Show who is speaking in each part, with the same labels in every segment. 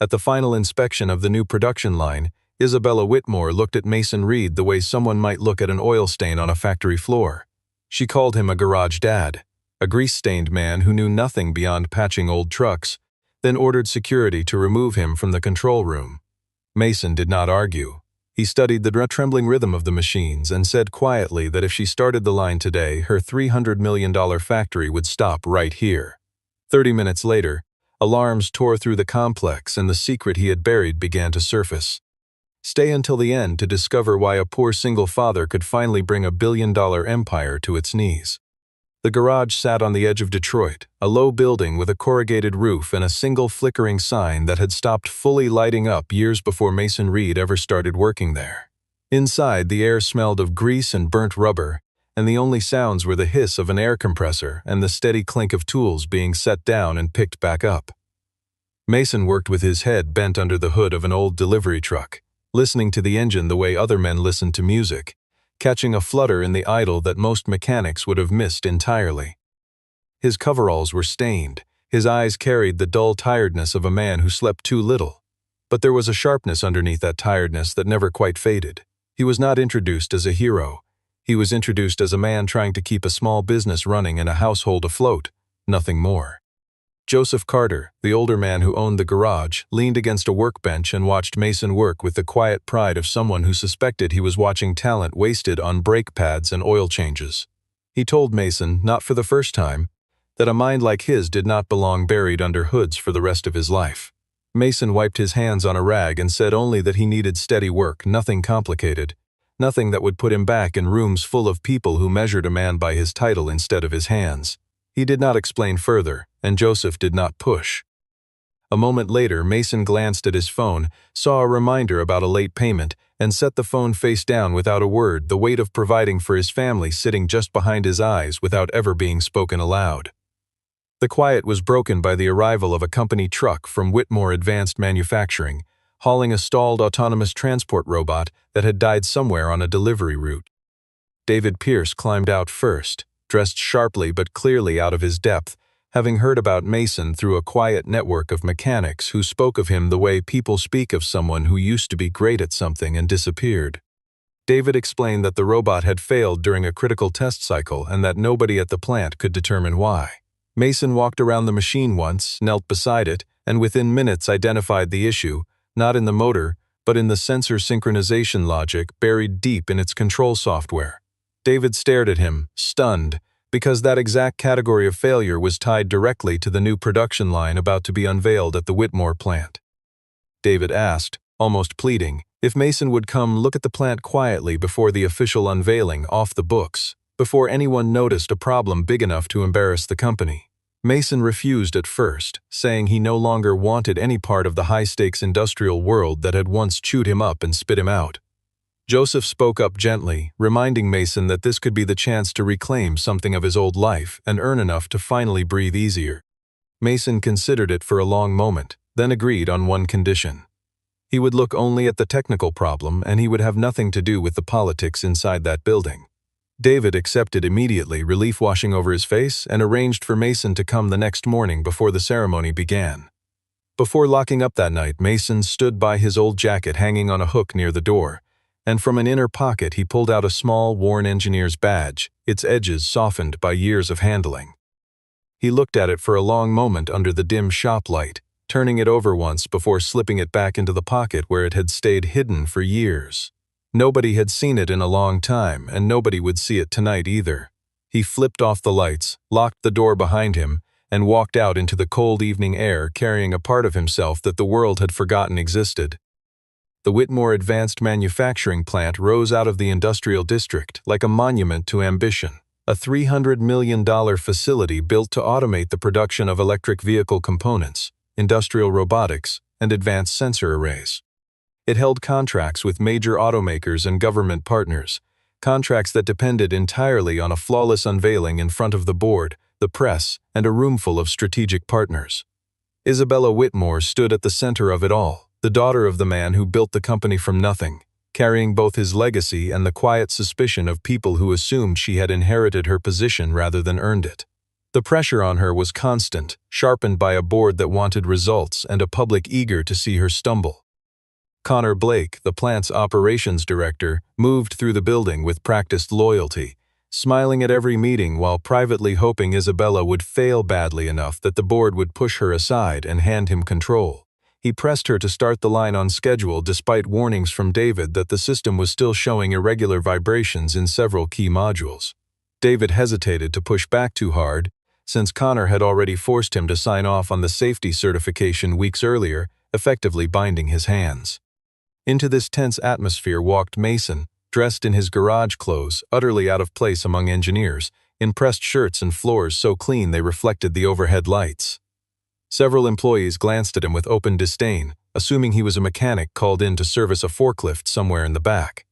Speaker 1: At the final inspection of the new production line, Isabella Whitmore looked at Mason Reed the way someone might look at an oil stain on a factory floor. She called him a garage dad, a grease-stained man who knew nothing beyond patching old trucks, then ordered security to remove him from the control room. Mason did not argue. He studied the trembling rhythm of the machines and said quietly that if she started the line today, her $300 million factory would stop right here. 30 minutes later, alarms tore through the complex and the secret he had buried began to surface. Stay until the end to discover why a poor single father could finally bring a billion-dollar empire to its knees. The garage sat on the edge of Detroit, a low building with a corrugated roof and a single flickering sign that had stopped fully lighting up years before Mason Reed ever started working there. Inside, the air smelled of grease and burnt rubber, and the only sounds were the hiss of an air compressor and the steady clink of tools being set down and picked back up. Mason worked with his head bent under the hood of an old delivery truck, listening to the engine the way other men listened to music, catching a flutter in the idle that most mechanics would have missed entirely. His coveralls were stained, his eyes carried the dull tiredness of a man who slept too little, but there was a sharpness underneath that tiredness that never quite faded. He was not introduced as a hero. He was introduced as a man trying to keep a small business running and a household afloat, nothing more. Joseph Carter, the older man who owned the garage, leaned against a workbench and watched Mason work with the quiet pride of someone who suspected he was watching talent wasted on brake pads and oil changes. He told Mason, not for the first time, that a mind like his did not belong buried under hoods for the rest of his life. Mason wiped his hands on a rag and said only that he needed steady work, nothing complicated, nothing that would put him back in rooms full of people who measured a man by his title instead of his hands. He did not explain further, and Joseph did not push. A moment later, Mason glanced at his phone, saw a reminder about a late payment, and set the phone face down without a word, the weight of providing for his family sitting just behind his eyes without ever being spoken aloud. The quiet was broken by the arrival of a company truck from Whitmore Advanced Manufacturing, hauling a stalled autonomous transport robot that had died somewhere on a delivery route. David Pierce climbed out first, dressed sharply but clearly out of his depth, having heard about Mason through a quiet network of mechanics who spoke of him the way people speak of someone who used to be great at something and disappeared. David explained that the robot had failed during a critical test cycle and that nobody at the plant could determine why. Mason walked around the machine once, knelt beside it, and within minutes identified the issue, not in the motor, but in the sensor synchronization logic buried deep in its control software. David stared at him, stunned, because that exact category of failure was tied directly to the new production line about to be unveiled at the Whitmore plant. David asked, almost pleading, if Mason would come look at the plant quietly before the official unveiling off the books, before anyone noticed a problem big enough to embarrass the company. Mason refused at first, saying he no longer wanted any part of the high-stakes industrial world that had once chewed him up and spit him out. Joseph spoke up gently, reminding Mason that this could be the chance to reclaim something of his old life and earn enough to finally breathe easier. Mason considered it for a long moment, then agreed on one condition. He would look only at the technical problem and he would have nothing to do with the politics inside that building. David accepted immediately, relief washing over his face, and arranged for Mason to come the next morning before the ceremony began. Before locking up that night, Mason stood by his old jacket hanging on a hook near the door, and from an inner pocket he pulled out a small, worn engineer's badge, its edges softened by years of handling. He looked at it for a long moment under the dim shop light, turning it over once before slipping it back into the pocket where it had stayed hidden for years. Nobody had seen it in a long time, and nobody would see it tonight either. He flipped off the lights, locked the door behind him, and walked out into the cold evening air carrying a part of himself that the world had forgotten existed. The Whitmore Advanced Manufacturing Plant rose out of the industrial district like a monument to ambition, a $300 million facility built to automate the production of electric vehicle components, industrial robotics, and advanced sensor arrays. It held contracts with major automakers and government partners, contracts that depended entirely on a flawless unveiling in front of the board, the press, and a roomful of strategic partners. Isabella Whitmore stood at the center of it all, the daughter of the man who built the company from nothing, carrying both his legacy and the quiet suspicion of people who assumed she had inherited her position rather than earned it. The pressure on her was constant, sharpened by a board that wanted results and a public eager to see her stumble. Connor Blake, the plant's operations director, moved through the building with practiced loyalty, smiling at every meeting while privately hoping Isabella would fail badly enough that the board would push her aside and hand him control. He pressed her to start the line on schedule despite warnings from David that the system was still showing irregular vibrations in several key modules. David hesitated to push back too hard, since Connor had already forced him to sign off on the safety certification weeks earlier, effectively binding his hands. Into this tense atmosphere walked Mason, dressed in his garage clothes, utterly out of place among engineers, in pressed shirts and floors so clean they reflected the overhead lights. Several employees glanced at him with open disdain, assuming he was a mechanic called in to service a forklift somewhere in the back.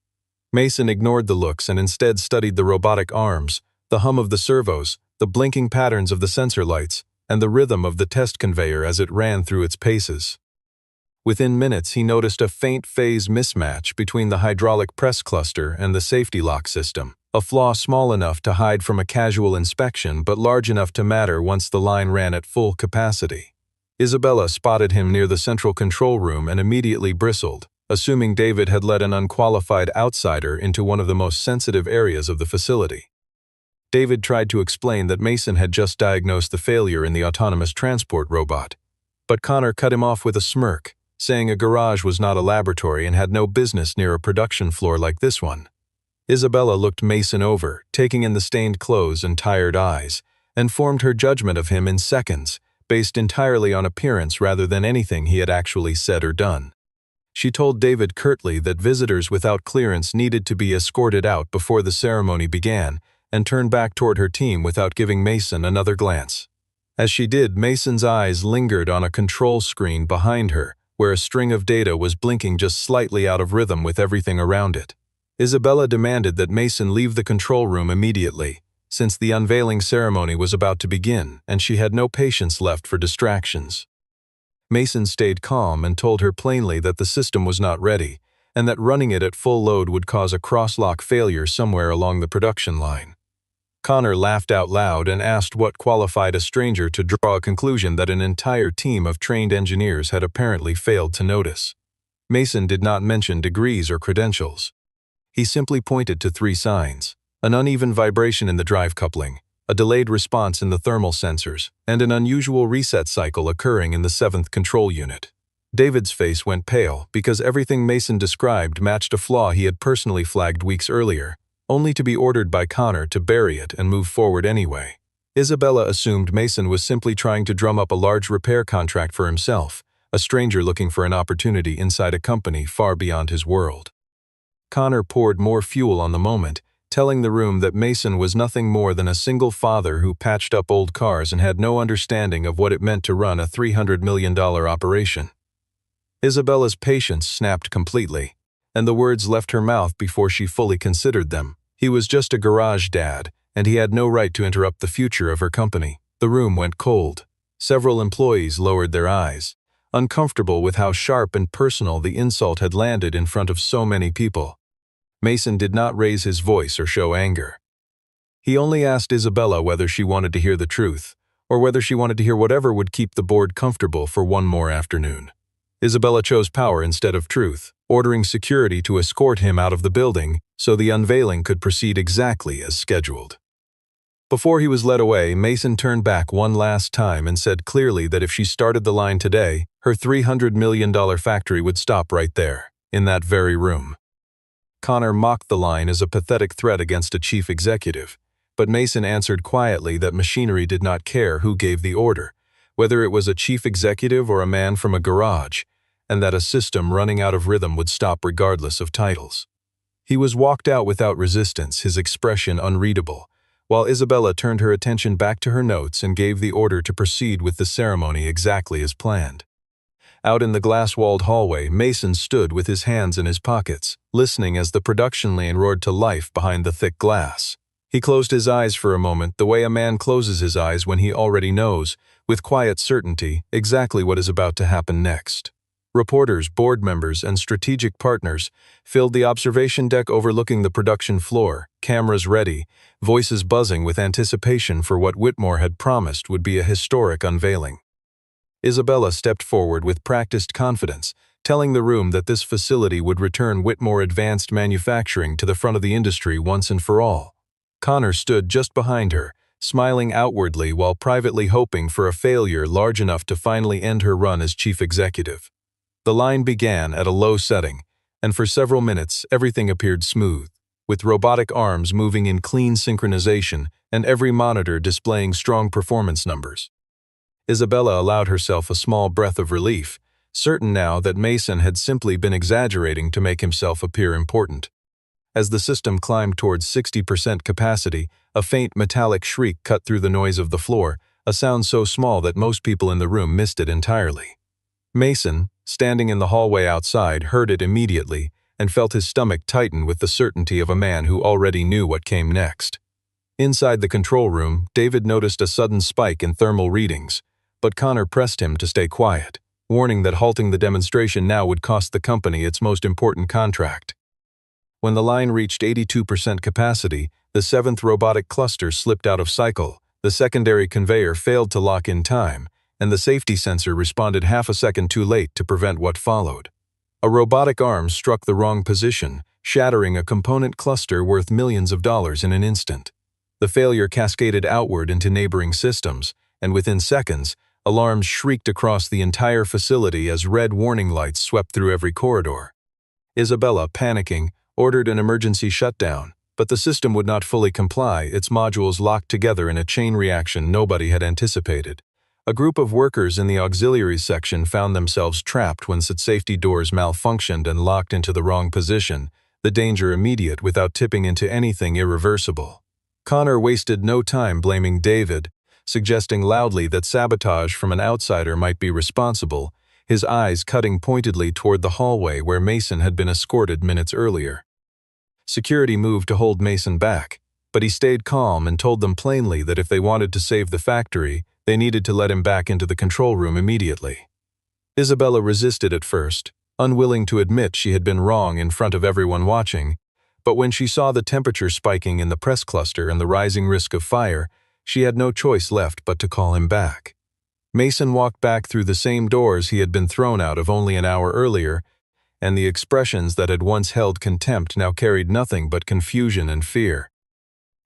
Speaker 1: Mason ignored the looks and instead studied the robotic arms, the hum of the servos, the blinking patterns of the sensor lights, and the rhythm of the test conveyor as it ran through its paces. Within minutes, he noticed a faint phase mismatch between the hydraulic press cluster and the safety lock system, a flaw small enough to hide from a casual inspection but large enough to matter once the line ran at full capacity. Isabella spotted him near the central control room and immediately bristled, assuming David had let an unqualified outsider into one of the most sensitive areas of the facility. David tried to explain that Mason had just diagnosed the failure in the autonomous transport robot, but Connor cut him off with a smirk, saying a garage was not a laboratory and had no business near a production floor like this one. Isabella looked Mason over, taking in the stained clothes and tired eyes, and formed her judgment of him in seconds, based entirely on appearance rather than anything he had actually said or done. She told David curtly that visitors without clearance needed to be escorted out before the ceremony began, and turned back toward her team without giving Mason another glance. As she did, Mason's eyes lingered on a control screen behind her, where a string of data was blinking just slightly out of rhythm with everything around it. Isabella demanded that Mason leave the control room immediately, since the unveiling ceremony was about to begin and she had no patience left for distractions. Mason stayed calm and told her plainly that the system was not ready, and that running it at full load would cause a crosslock failure somewhere along the production line. Connor laughed out loud and asked what qualified a stranger to draw a conclusion that an entire team of trained engineers had apparently failed to notice. Mason did not mention degrees or credentials. He simply pointed to three signs: an uneven vibration in the drive coupling, a delayed response in the thermal sensors, and an unusual reset cycle occurring in the 7th control unit. David's face went pale because everything Mason described matched a flaw he had personally flagged weeks earlier, only to be ordered by Connor to bury it and move forward anyway. Isabella assumed Mason was simply trying to drum up a large repair contract for himself, a stranger looking for an opportunity inside a company far beyond his world. Connor poured more fuel on the moment, telling the room that Mason was nothing more than a single father who patched up old cars and had no understanding of what it meant to run a $300 million operation. Isabella's patience snapped completely, and the words left her mouth before she fully considered them. He was just a garage dad, and he had no right to interrupt the future of her company. The room went cold. Several employees lowered their eyes, uncomfortable with how sharp and personal the insult had landed in front of so many people. Mason did not raise his voice or show anger. He only asked Isabella whether she wanted to hear the truth, or whether she wanted to hear whatever would keep the board comfortable for one more afternoon. Isabella chose power instead of truth, ordering security to escort him out of the building so the unveiling could proceed exactly as scheduled. Before he was led away, Mason turned back one last time and said clearly that if she started the line today, her $300 million factory would stop right there, in that very room. Connor mocked the line as a pathetic threat against a chief executive, but Mason answered quietly that machinery did not care who gave the order, whether it was a chief executive or a man from a garage, and that a system running out of rhythm would stop regardless of titles. He was walked out without resistance, his expression unreadable, while Isabella turned her attention back to her notes and gave the order to proceed with the ceremony exactly as planned. Out in the glass-walled hallway, Mason stood with his hands in his pockets, listening as the production line roared to life behind the thick glass. He closed his eyes for a moment the way a man closes his eyes when he already knows, with quiet certainty, exactly what is about to happen next. Reporters, board members, and strategic partners filled the observation deck overlooking the production floor, cameras ready, voices buzzing with anticipation for what Whitmore had promised would be a historic unveiling. Isabella stepped forward with practiced confidence, telling the room that this facility would return Whitmore advanced manufacturing to the front of the industry once and for all. Connor stood just behind her, smiling outwardly while privately hoping for a failure large enough to finally end her run as chief executive. The line began at a low setting, and for several minutes everything appeared smooth, with robotic arms moving in clean synchronization and every monitor displaying strong performance numbers. Isabella allowed herself a small breath of relief, certain now that Mason had simply been exaggerating to make himself appear important. As the system climbed towards 60% capacity, a faint metallic shriek cut through the noise of the floor, a sound so small that most people in the room missed it entirely. Mason, standing in the hallway outside, heard it immediately and felt his stomach tighten with the certainty of a man who already knew what came next. Inside the control room, David noticed a sudden spike in thermal readings, but Connor pressed him to stay quiet, warning that halting the demonstration now would cost the company its most important contract. When the line reached 82% capacity, the seventh robotic cluster slipped out of cycle, the secondary conveyor failed to lock in time, and the safety sensor responded half a second too late to prevent what followed. A robotic arm struck the wrong position, shattering a component cluster worth millions of dollars in an instant. The failure cascaded outward into neighboring systems, and within seconds, alarms shrieked across the entire facility as red warning lights swept through every corridor. Isabella, panicking, ordered an emergency shutdown, but the system would not fully comply, its modules locked together in a chain reaction nobody had anticipated. A group of workers in the auxiliary section found themselves trapped when its safety doors malfunctioned and locked into the wrong position, the danger immediate without tipping into anything irreversible. Connor wasted no time blaming David, suggesting loudly that sabotage from an outsider might be responsible, his eyes cutting pointedly toward the hallway where Mason had been escorted minutes earlier. Security moved to hold Mason back, but he stayed calm and told them plainly that if they wanted to save the factory, they needed to let him back into the control room immediately. Isabella resisted at first, unwilling to admit she had been wrong in front of everyone watching, but when she saw the temperature spiking in the press cluster and the rising risk of fire, she had no choice left but to call him back. Mason walked back through the same doors he had been thrown out of only an hour earlier, and the expressions that had once held contempt now carried nothing but confusion and fear.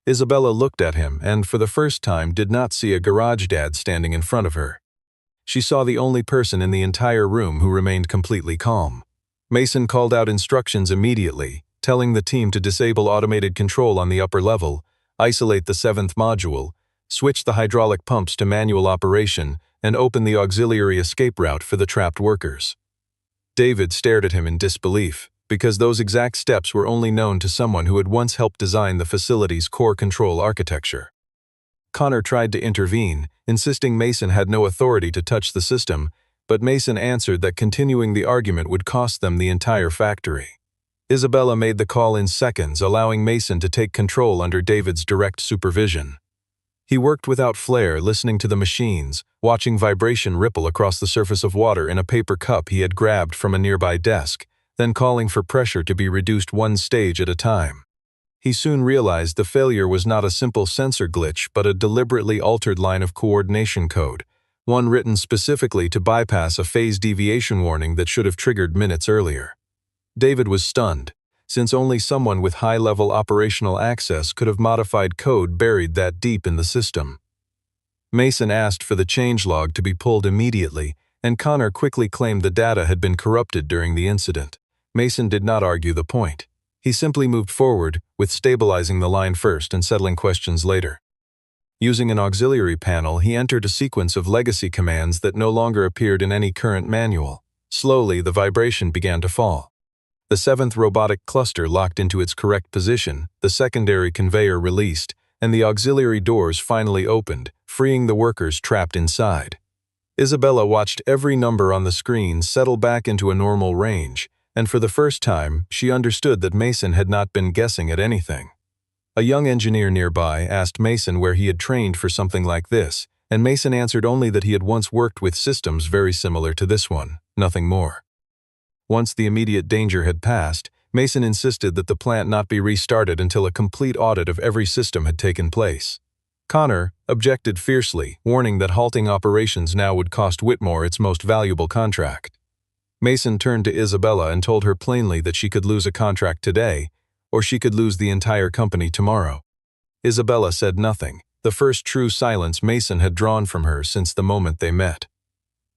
Speaker 1: Isabella looked at him and, for the first time, did not see a garage dad standing in front of her. She saw the only person in the entire room who remained completely calm. Mason called out instructions immediately, telling the team to disable automated control on the upper level, isolate the seventh module, switch the hydraulic pumps to manual operation, and open the auxiliary escape route for the trapped workers. David stared at him in disbelief, because those exact steps were only known to someone who had once helped design the facility's core control architecture. Connor tried to intervene, insisting Mason had no authority to touch the system, but Mason answered that continuing the argument would cost them the entire factory. Isabella made the call in seconds, allowing Mason to take control under David's direct supervision. He worked without flair, listening to the machines, watching vibration ripple across the surface of water in a paper cup he had grabbed from a nearby desk, then calling for pressure to be reduced one stage at a time. He soon realized the failure was not a simple sensor glitch but a deliberately altered line of coordination code, one written specifically to bypass a phase deviation warning that should have triggered minutes earlier. David was stunned, since only someone with high-level operational access could have modified code buried that deep in the system. Mason asked for the changelog to be pulled immediately, and Connor quickly claimed the data had been corrupted during the incident. Mason did not argue the point. He simply moved forward, with stabilizing the line first and settling questions later. Using an auxiliary panel, he entered a sequence of legacy commands that no longer appeared in any current manual. Slowly, the vibration began to fall. The seventh robotic cluster locked into its correct position, the secondary conveyor released, and the auxiliary doors finally opened, freeing the workers trapped inside. Isabella watched every number on the screen settle back into a normal range, and for the first time, she understood that Mason had not been guessing at anything. A young engineer nearby asked Mason where he had trained for something like this, and Mason answered only that he had once worked with systems very similar to this one, nothing more. Once the immediate danger had passed, Mason insisted that the plant not be restarted until a complete audit of every system had taken place. Connor objected fiercely, warning that halting operations now would cost Whitmore its most valuable contract. Mason turned to Isabella and told her plainly that she could lose a contract today, or she could lose the entire company tomorrow. Isabella said nothing, the first true silence Mason had drawn from her since the moment they met.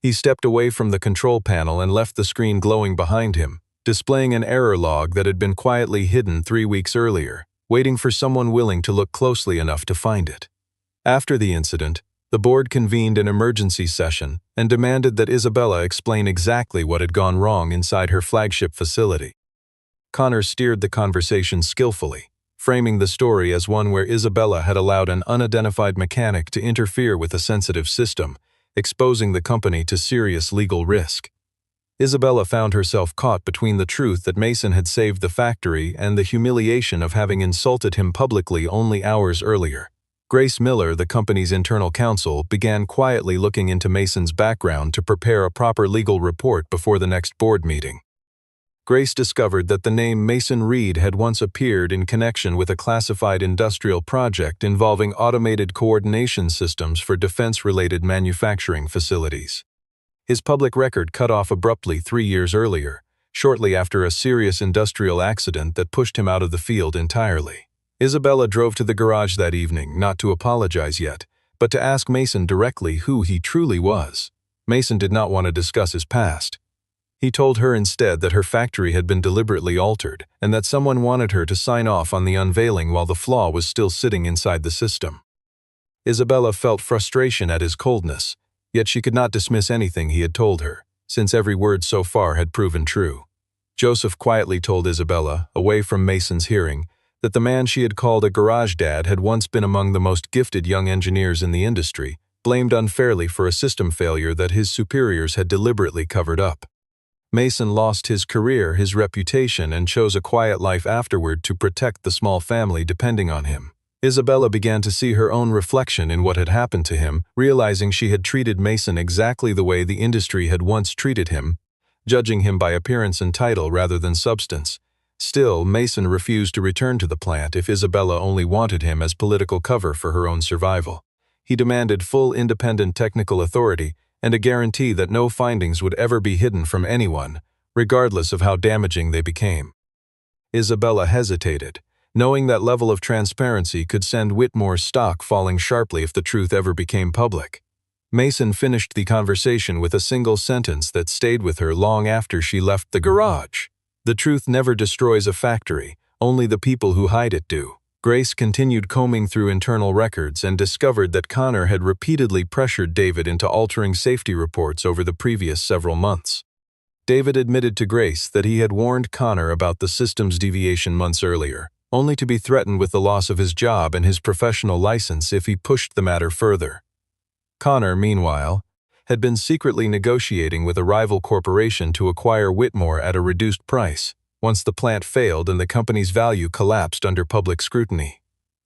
Speaker 1: He stepped away from the control panel and left the screen glowing behind him, displaying an error log that had been quietly hidden 3 weeks earlier, waiting for someone willing to look closely enough to find it. After the incident, the board convened an emergency session and demanded that Isabella explain exactly what had gone wrong inside her flagship facility. Connor steered the conversation skillfully, framing the story as one where Isabella had allowed an unidentified mechanic to interfere with a sensitive system, exposing the company to serious legal risk. Isabella found herself caught between the truth that Mason had saved the factory and the humiliation of having insulted him publicly only hours earlier. Grace Miller, the company's internal counsel, began quietly looking into Mason's background to prepare a proper legal report before the next board meeting. Grace discovered that the name Mason Reed had once appeared in connection with a classified industrial project involving automated coordination systems for defense-related manufacturing facilities. His public record cut off abruptly 3 years earlier, shortly after a serious industrial accident that pushed him out of the field entirely. Isabella drove to the garage that evening, not to apologize yet, but to ask Mason directly who he truly was. Mason did not want to discuss his past. He told her instead that her factory had been deliberately altered and that someone wanted her to sign off on the unveiling while the flaw was still sitting inside the system. Isabella felt frustration at his coldness, yet she could not dismiss anything he had told her, since every word so far had proven true. Joseph quietly told Isabella, away from Mason's hearing, that the man she had called a garage dad had once been among the most gifted young engineers in the industry, blamed unfairly for a system failure that his superiors had deliberately covered up. Mason lost his career, his reputation, and chose a quiet life afterward to protect the small family depending on him. Isabella began to see her own reflection in what had happened to him, realizing she had treated Mason exactly the way the industry had once treated him, judging him by appearance and title rather than substance. Still, Mason refused to return to the plant if Isabella only wanted him as political cover for her own survival. He demanded full independent technical authority and a guarantee that no findings would ever be hidden from anyone, regardless of how damaging they became. Isabella hesitated, knowing that level of transparency could send Whitmore's stock falling sharply if the truth ever became public. Mason finished the conversation with a single sentence that stayed with her long after she left the garage. The truth never destroys a factory, only the people who hide it do. Grace continued combing through internal records and discovered that Connor had repeatedly pressured David into altering safety reports over the previous several months. David admitted to Grace that he had warned Connor about the system's deviation months earlier, only to be threatened with the loss of his job and his professional license if he pushed the matter further. Connor, meanwhile, had been secretly negotiating with a rival corporation to acquire Whitmore at a reduced price, once the plant failed and the company's value collapsed under public scrutiny.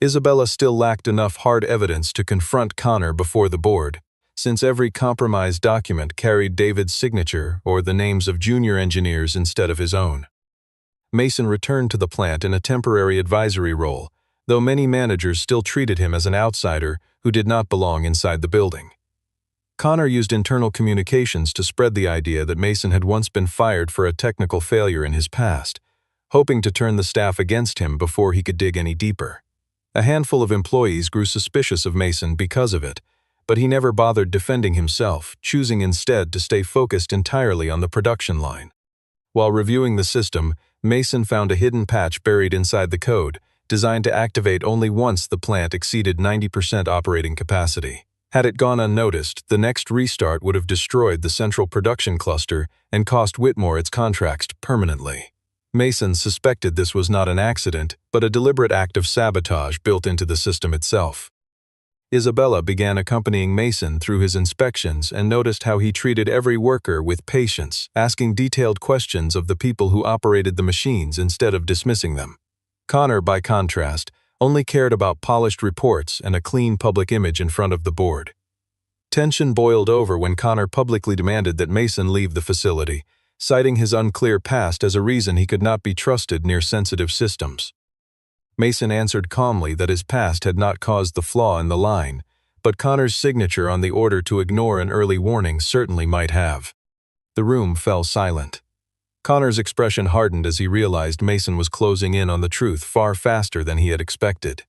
Speaker 1: Isabella still lacked enough hard evidence to confront Connor before the board, since every compromise document carried David's signature or the names of junior engineers instead of his own. Mason returned to the plant in a temporary advisory role, though many managers still treated him as an outsider who did not belong inside the building. Connor used internal communications to spread the idea that Mason had once been fired for a technical failure in his past, hoping to turn the staff against him before he could dig any deeper. A handful of employees grew suspicious of Mason because of it, but he never bothered defending himself, choosing instead to stay focused entirely on the production line. While reviewing the system, Mason found a hidden patch buried inside the code, designed to activate only once the plant exceeded 90% operating capacity. Had it gone unnoticed, the next restart would have destroyed the central production cluster and cost Whitmore its contracts permanently. Mason suspected this was not an accident, but a deliberate act of sabotage built into the system itself. Isabella began accompanying Mason through his inspections and noticed how he treated every worker with patience, asking detailed questions of the people who operated the machines instead of dismissing them. Connor, by contrast, only cared about polished reports and a clean public image in front of the board. Tension boiled over when Connor publicly demanded that Mason leave the facility, citing his unclear past as a reason he could not be trusted near sensitive systems. Mason answered calmly that his past had not caused the flaw in the line, but Connor's signature on the order to ignore an early warning certainly might have. The room fell silent. Connor's expression hardened as he realized Mason was closing in on the truth far faster than he had expected.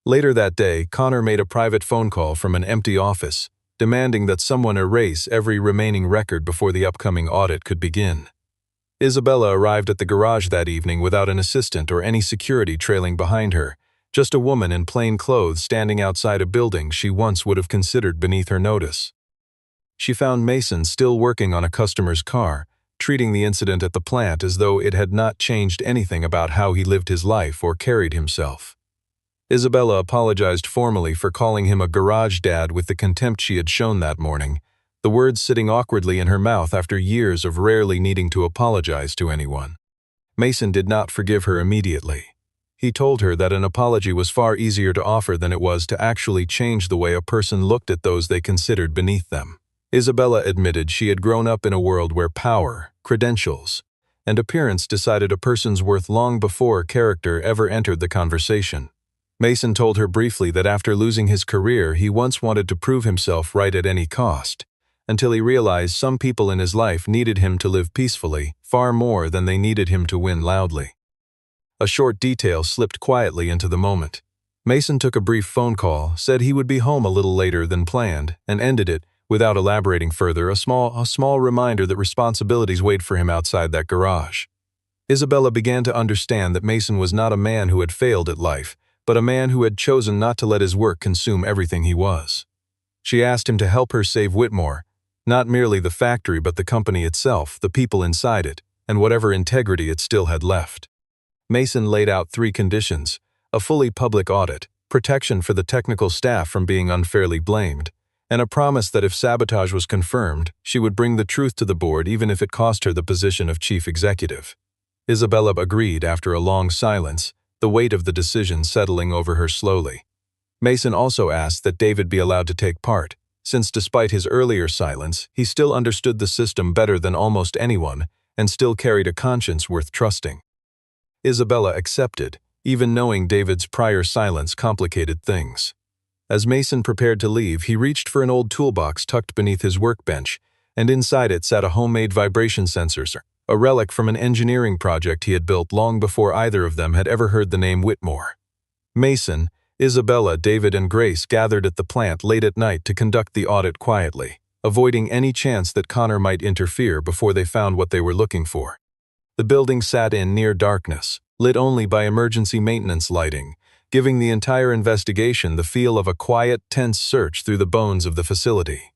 Speaker 1: Later that day, Connor made a private phone call from an empty office, demanding that someone erase every remaining record before the upcoming audit could begin. Isabella arrived at the garage that evening without an assistant or any security trailing behind her, just a woman in plain clothes standing outside a building she once would have considered beneath her notice. She found Mason still working on a customer's car, treating the incident at the plant as though it had not changed anything about how he lived his life or carried himself. Isabella apologized formally for calling him a garage dad with the contempt she had shown that morning, the words sitting awkwardly in her mouth after years of rarely needing to apologize to anyone. Mason did not forgive her immediately. He told her that an apology was far easier to offer than it was to actually change the way a person looked at those they considered beneath them. Isabella admitted she had grown up in a world where power, credentials, and appearance decided a person's worth long before character ever entered the conversation. Mason told her briefly that after losing his career, he once wanted to prove himself right at any cost, until he realized some people in his life needed him to live peacefully, far more than they needed him to win loudly. A short detail slipped quietly into the moment. Mason took a brief phone call, said he would be home a little later than planned, and ended it, without elaborating further, a small reminder that responsibilities wait for him outside that garage. Isabella began to understand that Mason was not a man who had failed at life, but a man who had chosen not to let his work consume everything he was. She asked him to help her save Whitmore, not merely the factory but the company itself, the people inside it, and whatever integrity it still had left. Mason laid out 3 conditions: a fully public audit, protection for the technical staff from being unfairly blamed, and a promise that if sabotage was confirmed, she would bring the truth to the board even if it cost her the position of chief executive. Isabella agreed after a long silence, the weight of the decision settling over her slowly. Mason also asked that David be allowed to take part, since despite his earlier silence, he still understood the system better than almost anyone and still carried a conscience worth trusting. Isabella accepted, even knowing David's prior silence complicated things. As Mason prepared to leave, he reached for an old toolbox tucked beneath his workbench, and inside it sat a homemade vibration sensor, a relic from an engineering project he had built long before either of them had ever heard the name Whitmore. Mason, Isabella, David, and Grace gathered at the plant late at night to conduct the audit quietly, avoiding any chance that Connor might interfere before they found what they were looking for. The building sat in near darkness, lit only by emergency maintenance lighting, giving the entire investigation the feel of a quiet, tense search through the bones of the facility.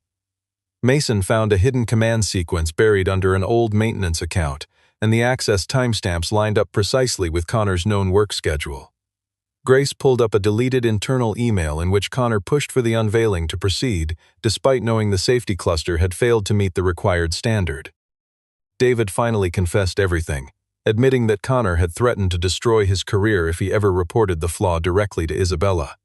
Speaker 1: Mason found a hidden command sequence buried under an old maintenance account, and the access timestamps lined up precisely with Connor's known work schedule. Grace pulled up a deleted internal email in which Connor pushed for the unveiling to proceed, despite knowing the safety cluster had failed to meet the required standard. David finally confessed everything, admitting that Connor had threatened to destroy his career if he ever reported the flaw directly to Isabella.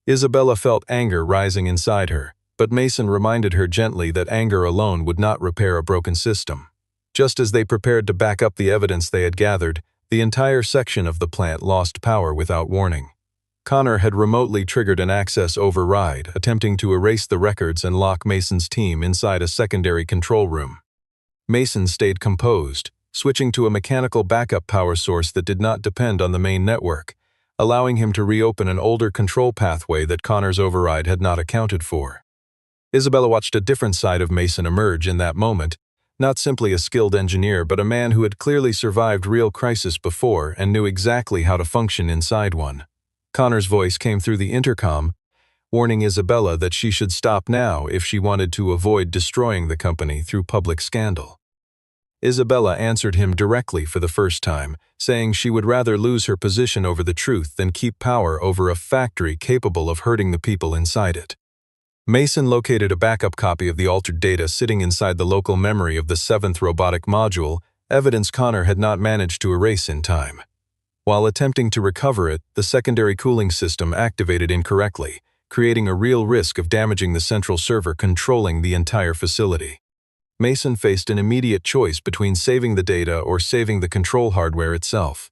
Speaker 1: Isabella felt anger rising inside her, but Mason reminded her gently that anger alone would not repair a broken system. Just as they prepared to back up the evidence they had gathered, the entire section of the plant lost power without warning. Connor had remotely triggered an access override, attempting to erase the records and lock Mason's team inside a secondary control room. Mason stayed composed, switching to a mechanical backup power source that did not depend on the main network, allowing him to reopen an older control pathway that Connor's override had not accounted for. Isabella watched a different side of Mason emerge in that moment, not simply a skilled engineer but a man who had clearly survived real crisis before and knew exactly how to function inside one. Connor's voice came through the intercom, warning Isabella that she should stop now if she wanted to avoid destroying the company through public scandal. Isabella answered him directly for the first time, saying she would rather lose her position over the truth than keep power over a factory capable of hurting the people inside it. Mason located a backup copy of the altered data sitting inside the local memory of the 7th robotic module, evidence Connor had not managed to erase in time. While attempting to recover it, the secondary cooling system activated incorrectly, creating a real risk of damaging the central server controlling the entire facility. Mason faced an immediate choice between saving the data or saving the control hardware itself.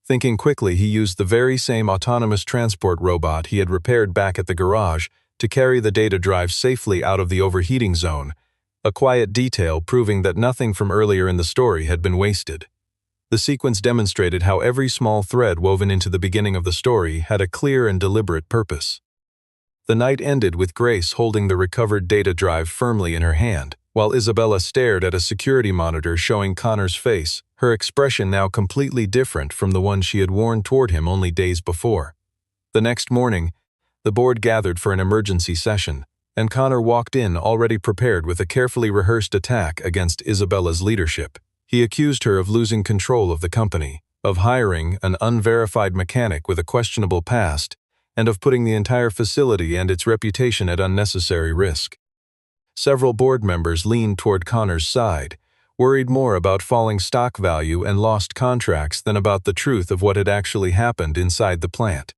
Speaker 1: Thinking quickly, he used the very same autonomous transport robot he had repaired back at the garage to carry the data drive safely out of the overheating zone, a quiet detail proving that nothing from earlier in the story had been wasted. The sequence demonstrated how every small thread woven into the beginning of the story had a clear and deliberate purpose. The night ended with Grace holding the recovered data drive firmly in her hand, while Isabella stared at a security monitor showing Connor's face, her expression now completely different from the one she had worn toward him only days before. The next morning, the board gathered for an emergency session, and Connor walked in already prepared with a carefully rehearsed attack against Isabella's leadership. He accused her of losing control of the company, of hiring an unverified mechanic with a questionable past, and of putting the entire facility and its reputation at unnecessary risk. Several board members leaned toward Connor's side, worried more about falling stock value and lost contracts than about the truth of what had actually happened inside the plant.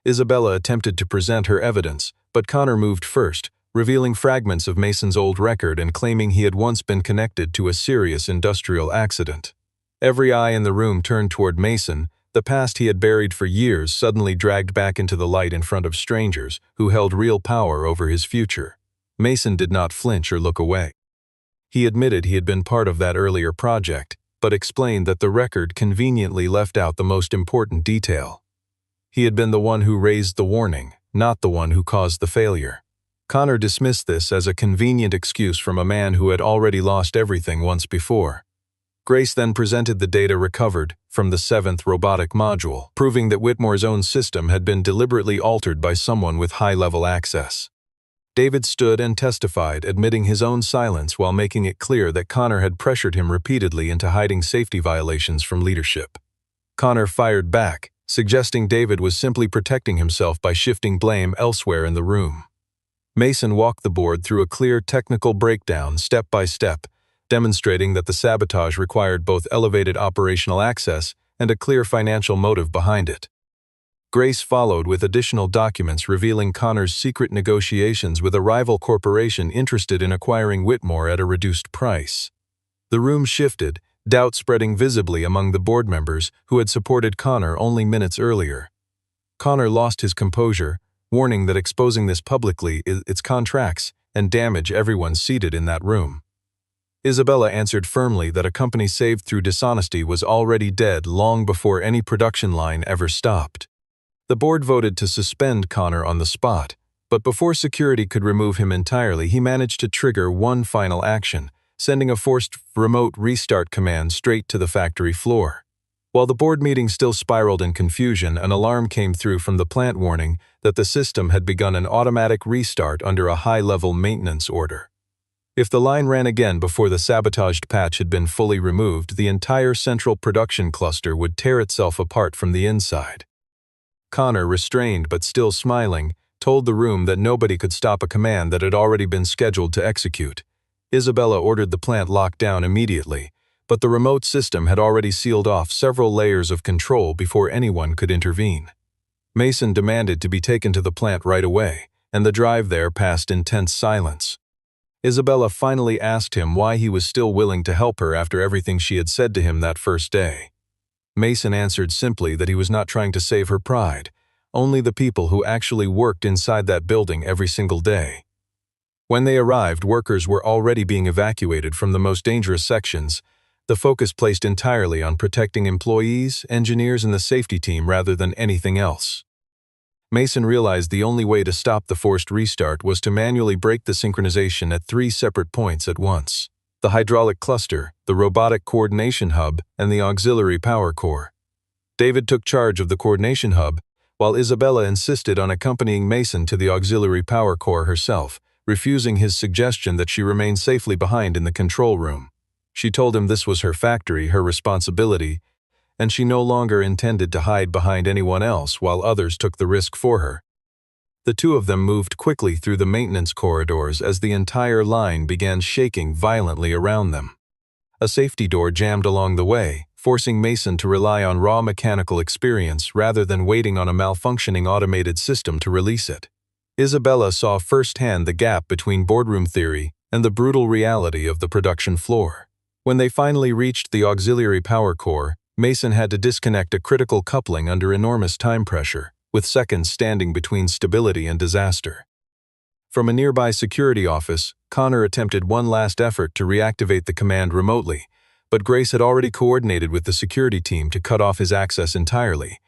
Speaker 1: Isabella attempted to present her evidence, but Connor moved first, revealing fragments of Mason's old record and claiming he had once been connected to a serious industrial accident. Every eye in the room turned toward Mason, the past he had buried for years suddenly dragged back into the light in front of strangers who held real power over his future. Mason did not flinch or look away. He admitted he had been part of that earlier project, but explained that the record conveniently left out the most important detail. He had been the one who raised the warning, not the one who caused the failure. Connor dismissed this as a convenient excuse from a man who had already lost everything once before. Grace then presented the data recovered from the 7th robotic module, proving that Whitmore's own system had been deliberately altered by someone with high-level access. David stood and testified, admitting his own silence while making it clear that Connor had pressured him repeatedly into hiding safety violations from leadership. Connor fired back, suggesting David was simply protecting himself by shifting blame elsewhere in the room. Mason walked the board through a clear technical breakdown step by step, demonstrating that the sabotage required both elevated operational access and a clear financial motive behind it. Grace followed with additional documents revealing Connor's secret negotiations with a rival corporation interested in acquiring Whitmore at a reduced price. The room shifted, doubt spreading visibly among the board members who had supported Connor only minutes earlier. Connor lost his composure, warning that exposing this publicly its contracts and damage everyone seated in that room. Isabella answered firmly that a company saved through dishonesty was already dead long before any production line ever stopped. The board voted to suspend Connor on the spot, but before security could remove him entirely, he managed to trigger one final action, sending a forced remote restart command straight to the factory floor. While the board meeting still spiraled in confusion, an alarm came through from the plant warning that the system had begun an automatic restart under a high-level maintenance order. If the line ran again before the sabotaged patch had been fully removed, the entire central production cluster would tear itself apart from the inside. Connor, restrained but still smiling, told the room that nobody could stop a command that had already been scheduled to execute. Isabella ordered the plant locked down immediately, but the remote system had already sealed off several layers of control before anyone could intervene. Mason demanded to be taken to the plant right away, and the drive there passed in tense silence. Isabella finally asked him why he was still willing to help her after everything she had said to him that first day. Mason answered simply that he was not trying to save her pride, only the people who actually worked inside that building every single day. When they arrived, workers were already being evacuated from the most dangerous sections, the focus placed entirely on protecting employees, engineers, and the safety team rather than anything else. Mason realized the only way to stop the forced restart was to manually break the synchronization at 3 separate points at once: the hydraulic cluster, the robotic coordination hub, and the auxiliary power core. David took charge of the coordination hub, while Isabella insisted on accompanying Mason to the auxiliary power core herself, refusing his suggestion that she remain safely behind in the control room. She told him this was her factory, her responsibility, and she no longer intended to hide behind anyone else while others took the risk for her. The two of them moved quickly through the maintenance corridors as the entire line began shaking violently around them. A safety door jammed along the way, forcing Mason to rely on raw mechanical experience rather than waiting on a malfunctioning automated system to release it. Isabella saw firsthand the gap between boardroom theory and the brutal reality of the production floor. When they finally reached the auxiliary power core, Mason had to disconnect a critical coupling under enormous time pressure, with seconds standing between stability and disaster. From a nearby security office, Connor attempted one last effort to reactivate the command remotely, but Grace had already coordinated with the security team to cut off his access entirely.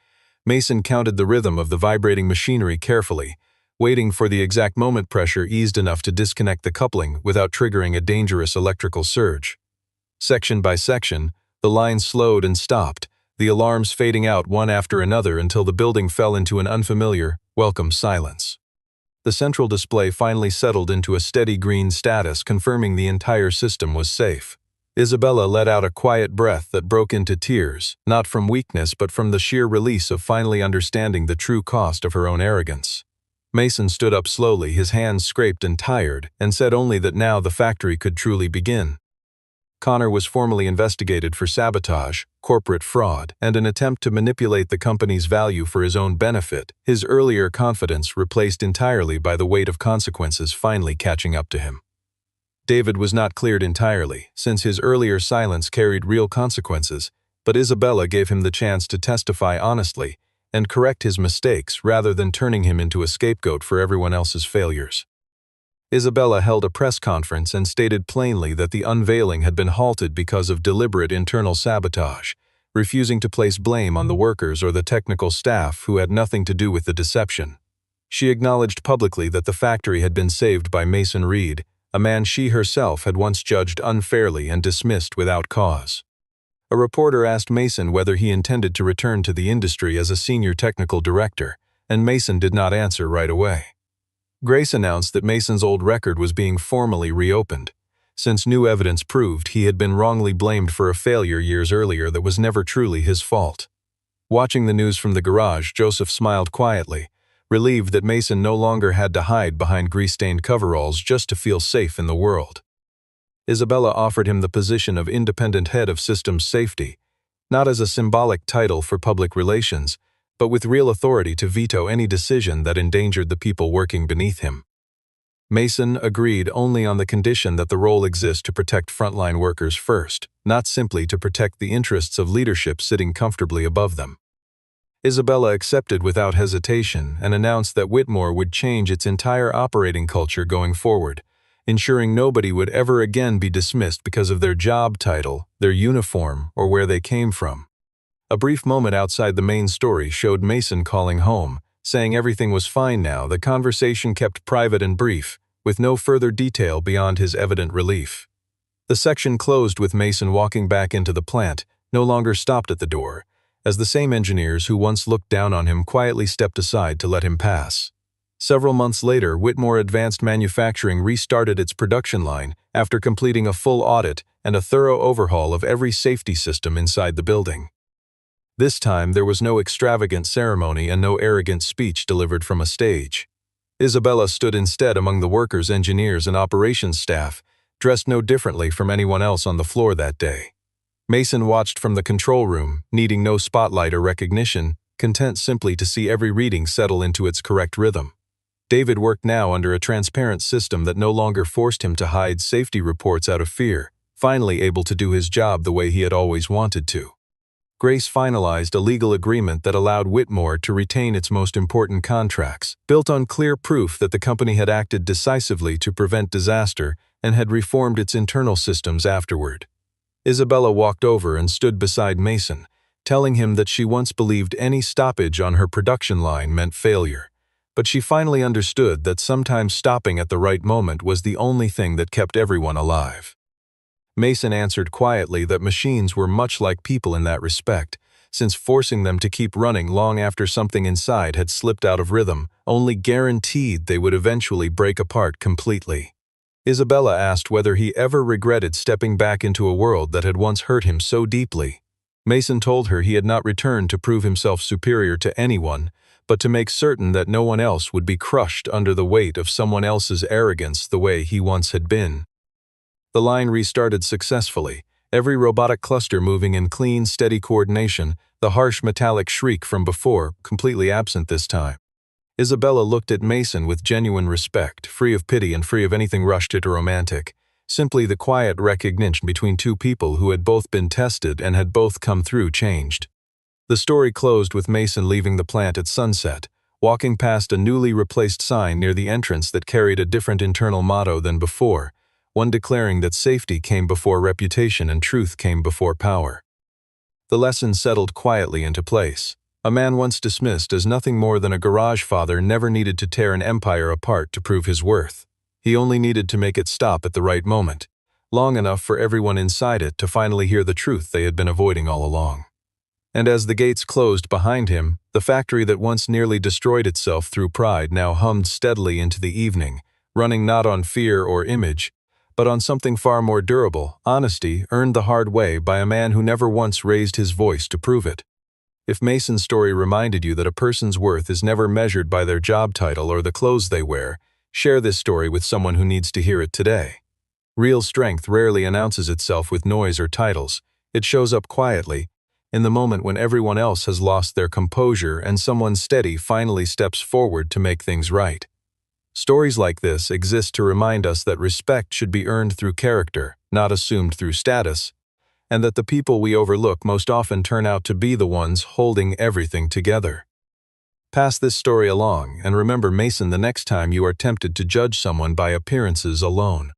Speaker 1: Mason counted the rhythm of the vibrating machinery carefully, waiting for the exact moment pressure eased enough to disconnect the coupling without triggering a dangerous electrical surge. Section by section, the line slowed and stopped, the alarms fading out one after another until the building fell into an unfamiliar, welcome silence. The central display finally settled into a steady green status, confirming the entire system was safe. Isabella let out a quiet breath that broke into tears, not from weakness but from the sheer release of finally understanding the true cost of her own arrogance. Mason stood up slowly, his hands scraped and tired, and said only that now the factory could truly begin. Connor was formally investigated for sabotage, corporate fraud, and an attempt to manipulate the company's value for his own benefit, his earlier confidence replaced entirely by the weight of consequences finally catching up to him. David was not cleared entirely, since his earlier silence carried real consequences, but Isabella gave him the chance to testify honestly and correct his mistakes rather than turning him into a scapegoat for everyone else's failures. Isabella held a press conference and stated plainly that the unveiling had been halted because of deliberate internal sabotage, refusing to place blame on the workers or the technical staff who had nothing to do with the deception. She acknowledged publicly that the factory had been saved by Mason Reed, a man she herself had once judged unfairly and dismissed without cause. A reporter asked Mason whether he intended to return to the industry as a senior technical director, and Mason did not answer right away. Grace announced that Mason's old record was being formally reopened, since new evidence proved he had been wrongly blamed for a failure years earlier that was never truly his fault. Watching the news from the garage, Joseph smiled quietly, relieved that Mason no longer had to hide behind grease-stained coveralls just to feel safe in the world. Isabella offered him the position of independent head of systems safety, not as a symbolic title for public relations, but with real authority to veto any decision that endangered the people working beneath him. Mason agreed only on the condition that the role exists to protect frontline workers first, not simply to protect the interests of leadership sitting comfortably above them. Isabella accepted without hesitation and announced that Whitmore would change its entire operating culture going forward, ensuring nobody would ever again be dismissed because of their job title, their uniform, or where they came from. A brief moment outside the main story showed Mason calling home, saying everything was fine now. The conversation kept private and brief, with no further detail beyond his evident relief. The section closed with Mason walking back into the plant, no longer stopped at the door, as the same engineers who once looked down on him quietly stepped aside to let him pass. Several months later, Whitmore Advanced Manufacturing restarted its production line after completing a full audit and a thorough overhaul of every safety system inside the building. This time, there was no extravagant ceremony and no arrogant speech delivered from a stage. Isabella stood instead among the workers, engineers, and operations staff, dressed no differently from anyone else on the floor that day. Mason watched from the control room, needing no spotlight or recognition, content simply to see every reading settle into its correct rhythm. David worked now under a transparent system that no longer forced him to hide safety reports out of fear, finally able to do his job the way he had always wanted to. Grace finalized a legal agreement that allowed Whitmore to retain its most important contracts, built on clear proof that the company had acted decisively to prevent disaster and had reformed its internal systems afterward. Isabella walked over and stood beside Mason, telling him that she once believed any stoppage on her production line meant failure, but she finally understood that sometimes stopping at the right moment was the only thing that kept everyone alive. Mason answered quietly that machines were much like people in that respect, since forcing them to keep running long after something inside had slipped out of rhythm only guaranteed they would eventually break apart completely. Isabella asked whether he ever regretted stepping back into a world that had once hurt him so deeply. Mason told her he had not returned to prove himself superior to anyone, but to make certain that no one else would be crushed under the weight of someone else's arrogance the way he once had been. The line restarted successfully, every robotic cluster moving in clean, steady coordination, the harsh metallic shriek from before completely absent this time. Isabella looked at Mason with genuine respect, free of pity and free of anything rushed or romantic. Simply the quiet recognition between two people who had both been tested and had both come through changed. The story closed with Mason leaving the plant at sunset, walking past a newly replaced sign near the entrance that carried a different internal motto than before, one declaring that safety came before reputation and truth came before power. The lesson settled quietly into place. A man once dismissed as nothing more than a garage father never needed to tear an empire apart to prove his worth. He only needed to make it stop at the right moment, long enough for everyone inside it to finally hear the truth they had been avoiding all along. And as the gates closed behind him, the factory that once nearly destroyed itself through pride now hummed steadily into the evening, running not on fear or image, but on something far more durable, honesty earned the hard way by a man who never once raised his voice to prove it. If Mason's story reminded you that a person's worth is never measured by their job title or the clothes they wear, share this story with someone who needs to hear it today. Real strength rarely announces itself with noise or titles. It shows up quietly, in the moment when everyone else has lost their composure and someone steady finally steps forward to make things right. Stories like this exist to remind us that respect should be earned through character, not assumed through status, and that the people we overlook most often turn out to be the ones holding everything together. Pass this story along and remember Mason the next time you are tempted to judge someone by appearances alone.